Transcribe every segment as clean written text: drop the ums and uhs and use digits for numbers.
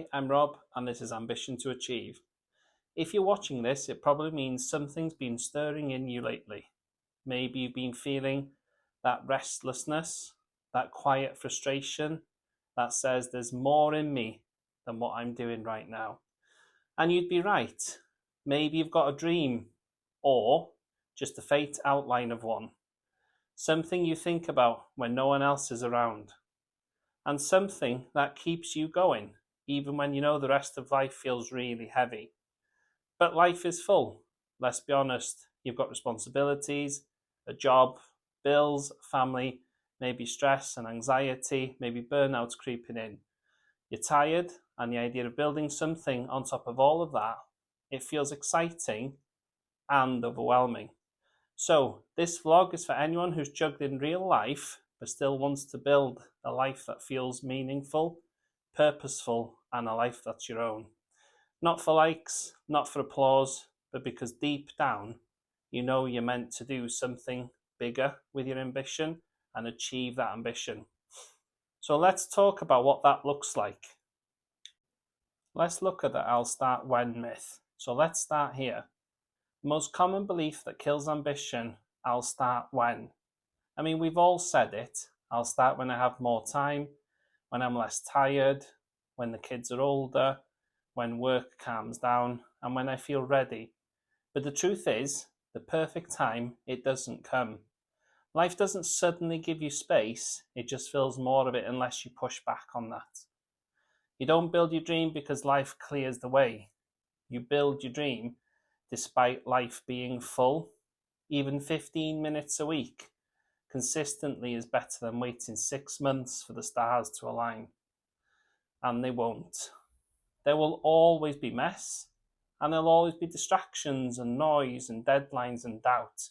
Hi, I'm Rob, and this is Ambition to Achieve. If you're watching this, it probably means something's been stirring in you lately. Maybe you've been feeling that restlessness, that quiet frustration that says there's more in me than what I'm doing right now. And you'd be right. Maybe you've got a dream, or just a faint outline of one. Something you think about when no one else is around. And something that keeps you going, even when you know the rest of life feels really heavy. But life is full. Let's be honest. You've got responsibilities, a job, bills, family, maybe stress and anxiety, maybe burnout creeping in. You're tired, and the idea of building something on top of all of that, it feels exciting and overwhelming. So this vlog is for anyone who's juggling real life but still wants to build a life that feels meaningful, purposeful, and a life that's your own. Not for likes, not for applause, but because deep down, you know you're meant to do something bigger with your ambition and achieve that ambition. So let's talk about what that looks like. Let's look at the I'll start when myth. So let's start here. The most common belief that kills ambition, I'll start when. I mean, we've all said it. I'll start when I have more time, when I'm less tired, when the kids are older, when work calms down, and when I feel ready. But the truth is, the perfect time, it doesn't come. Life doesn't suddenly give you space, it just fills more of it unless you push back on that. You don't build your dream because life clears the way. You build your dream despite life being full. Even 15 minutes a week consistently is better than waiting 6 months for the stars to align. And they won't. There will always be mess, and there'll always be distractions and noise and deadlines and doubt.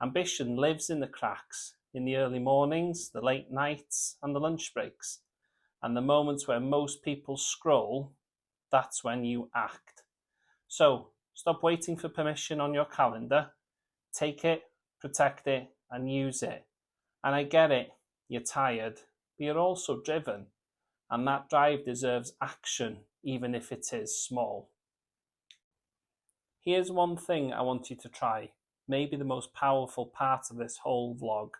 Ambition lives in the cracks, in the early mornings, the late nights, and the lunch breaks. And the moments where most people scroll, that's when you act. So stop waiting for permission on your calendar. Take it, protect it, and use it. And I get it, you're tired, but you're also driven. And that drive deserves action, even if it is small. Here's one thing I want you to try, maybe the most powerful part of this whole vlog.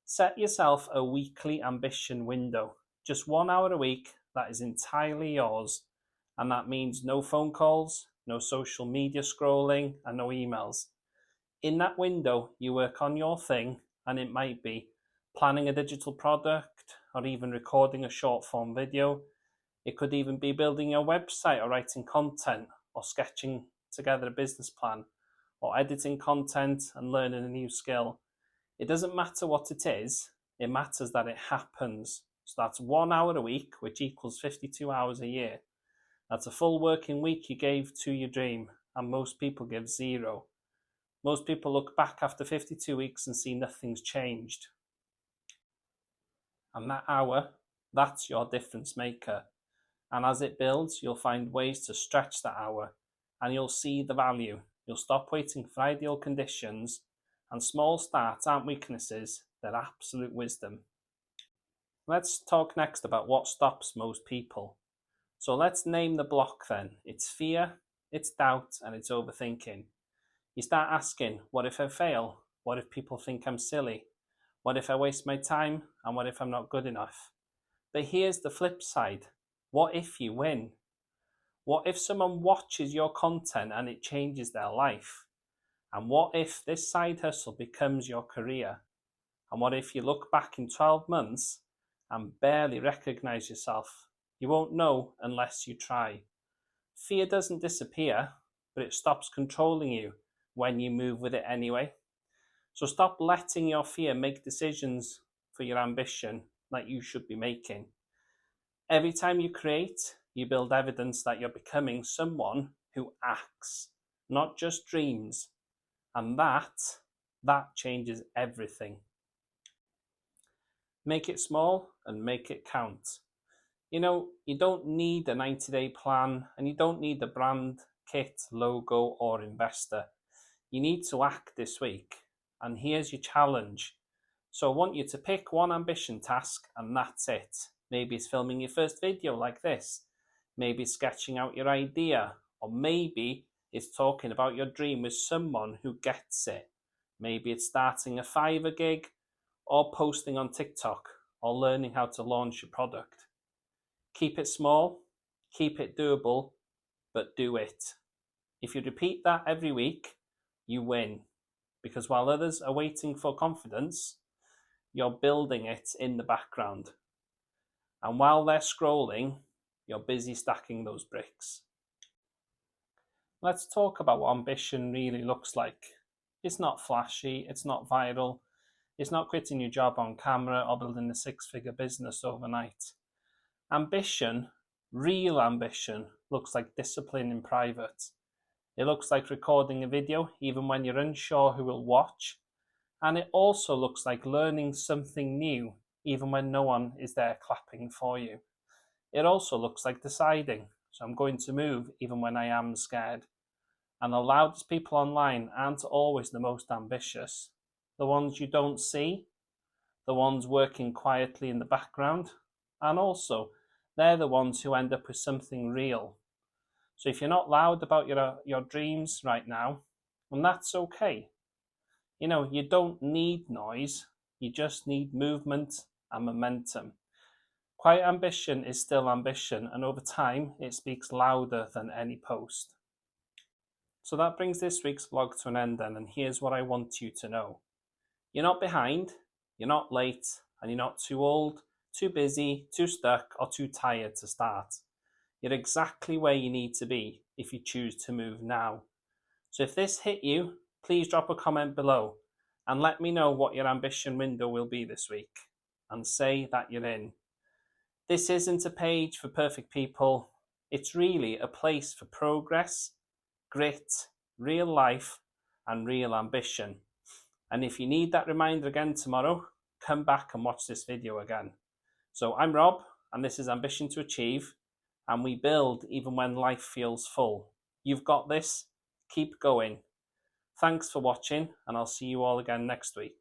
Set yourself a weekly ambition window, just 1 hour a week that is entirely yours. And that means no phone calls, no social media scrolling, and no emails. In that window, you work on your thing, and it might be planning a digital product or even recording a short form video. It could even be building your website or writing content or sketching together a business plan or editing content and learning a new skill. It doesn't matter what it is, it matters that it happens. So that's 1 hour a week, which equals 52 hours a year. That's a full working week you gave to your dream, and most people give 0. Most people look back after 52 weeks and see nothing's changed. And that hour, that's your difference maker. And as it builds, you'll find ways to stretch that hour, and you'll see the value. You'll stop waiting for ideal conditions, and small starts aren't weaknesses, they're absolute wisdom. Let's talk next about what stops most people. So let's name the block then. It's fear, it's doubt, and it's overthinking. You start asking, what if I fail? What if people think I'm silly? What if I waste my time? And what if I'm not good enough? But here's the flip side. What if you win? What if someone watches your content and it changes their life? And what if this side hustle becomes your career? And what if you look back in 12 months and barely recognize yourself? You won't know unless you try. Fear doesn't disappear, but it stops controlling you when you move with it anyway. So stop letting your fear make decisions for your ambition that you should be making. Every time you create, you build evidence that you're becoming someone who acts, not just dreams. And that changes everything. Make it small and make it count. You know, you don't need a 90-day plan, and you don't need a brand, kit, logo, or investor. You need to act this week. And here's your challenge. So I want you to pick one ambition task, and that's it. Maybe it's filming your first video like this. Maybe it's sketching out your idea, or maybe it's talking about your dream with someone who gets it. Maybe it's starting a Fiverr gig, or posting on TikTok, or learning how to launch your product. Keep it small, keep it doable, but do it. If you repeat that every week, you win. Because while others are waiting for confidence, you're building it in the background. And while they're scrolling, you're busy stacking those bricks. Let's talk about what ambition really looks like. It's not flashy, it's not viral, it's not quitting your job on camera or building a six-figure business overnight. Ambition, real ambition, looks like discipline in private. It looks like recording a video even when you're unsure who will watch. And it also looks like learning something new even when no one is there clapping for you. It also looks like deciding, so I'm going to move even when I am scared. And the loudest people online aren't always the most ambitious. The ones you don't see, the ones working quietly in the background, and also they're the ones who end up with something real. So if you're not loud about your dreams right now, then that's okay. You don't need noise, you just need movement and momentum. Quiet ambition is still ambition, and over time it speaks louder than any post. So that brings this week's vlog to an end then, and here's what I want you to know. You're not behind, you're not late, and you're not too old, too busy, too stuck, or too tired to start. You're exactly where you need to be if you choose to move now. So if this hit you, please drop a comment below and let me know what your ambition window will be this week, and say that you're in. This isn't a page for perfect people, it's really a place for progress, grit, real life, and real ambition. And if you need that reminder again tomorrow, come back and watch this video again. So I'm Rob, and this is Ambition to Achieve, and we build even when life feels full. You've got this, keep going. Thanks for watching, and I'll see you all again next week.